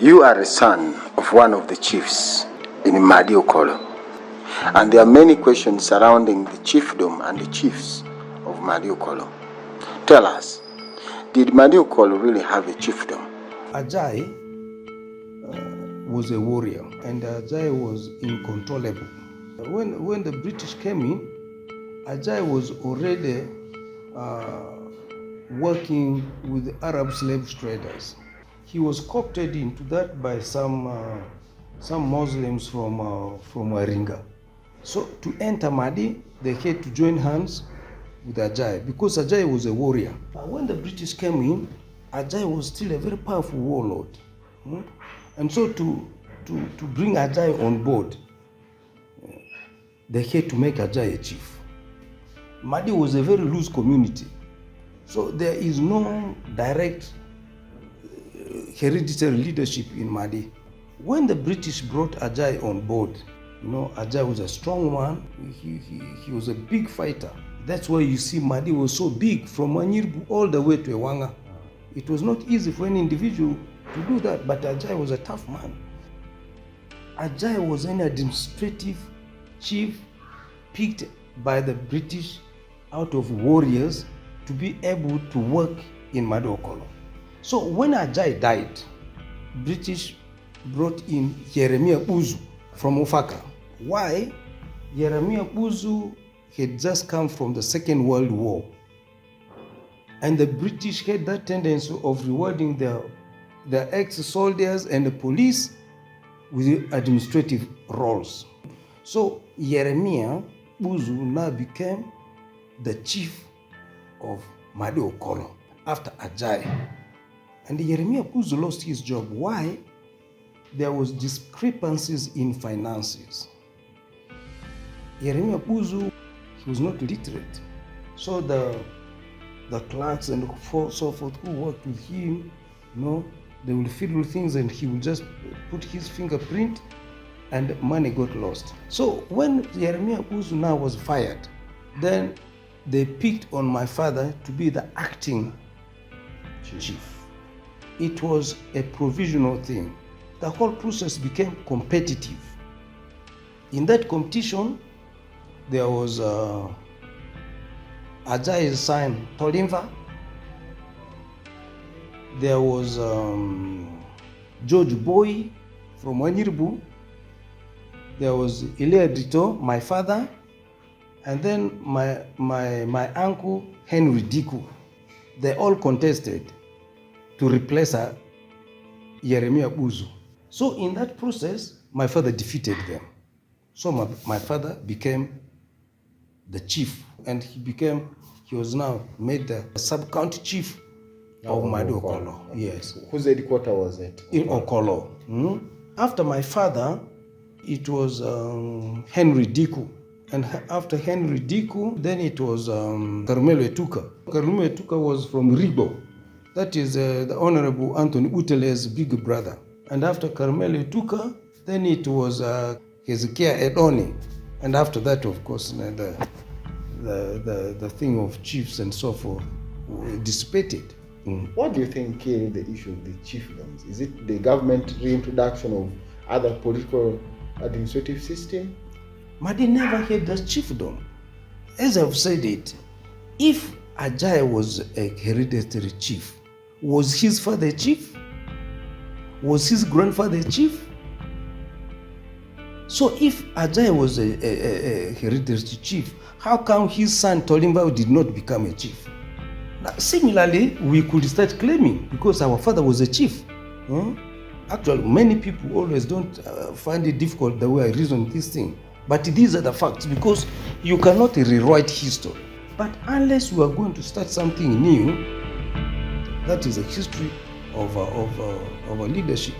You are a son of one of the chiefs in Madi Okollo, and there are many questions surrounding the chiefdom and the chiefs of Madi Okollo. Tell us, did Madi Okollo really have a chiefdom? Ajay was a warrior, and Ajay was incontrollable. When the British came in, Ajay was already working with the Arab slave traders. He was co-opted into that by some Muslims from Aringa. So to enter Madi, they had to join hands with Ajay because Ajay was a warrior. When the British came in, Ajay was still a very powerful warlord. And so to bring Ajay on board, they had to make Ajay a chief. Madi was a very loose community. So there is no direct hereditary leadership in Madi. When the British brought Ajay on board, Ajay was a strong man. He was a big fighter. That's why you see Madi was so big from Manyirbu all the way to Ewanga. It was not easy for any individual to do that, but Ajay was a tough man. Ajay was an administrative chief picked by the British out of warriors to be able to work in Madi Okollo. So when Ajay died, British brought in Jeremiah Uzu from Ofaka. Why? Jeremiah Uzu had just come from the Second World War. And the British had that tendency of rewarding their ex-soldiers and the police with administrative roles. So Jeremiah Uzu now became the chief of Madi Okollo after Ajay. And Jeremiah Uzu lost his job. Why? There was discrepancies in finances. Jeremiah Uzu, he was not literate. So the clerks and so forth who worked with him, they will fiddle things and he will just put his fingerprint and money got lost. So when Jeremiah Uzu now was fired, then they picked on my father to be the acting chief. It was a provisional thing. The whole process became competitive. In that competition, there was Ajay's son, Tolimva. There was George Boy from Wanyirbu. There was Ilea Dito, my father, and then my uncle, Henry Diku. They all contested to replace Jeremiah Uzu. So in that process, my father defeated them. So my father became the chief, and he was now made the sub-county chief of Madi Okollo. Yes. Whose headquarters was it? In Okollo. After my father, it was Henry Diku. And after Henry Diku, then it was Carmelo Etuka. Carmelo Etuka was from Ribo. That is the Honorable Anthony Utele's big brother. And after Carmelo Etuka, then it was Hezekiah Edoni. And after that, of course, the thing of chiefs and so forth dissipated. What do you think killed the issue of the chiefdoms? Is it the government reintroduction of other political administrative system? Madi never had a chiefdom. As I've said it, if Ajay was a hereditary chief, was his father a chief? Was his grandfather a chief? So if Ajay was a hereditary chief, how come his son Tolimba did not become a chief? Now, similarly, we could start claiming because our father was a chief. Actually, many people always don't find it difficult the way I reason this thing. But these are the facts because you cannot rewrite history. But unless you are going to start something new, that is a history of a leadership.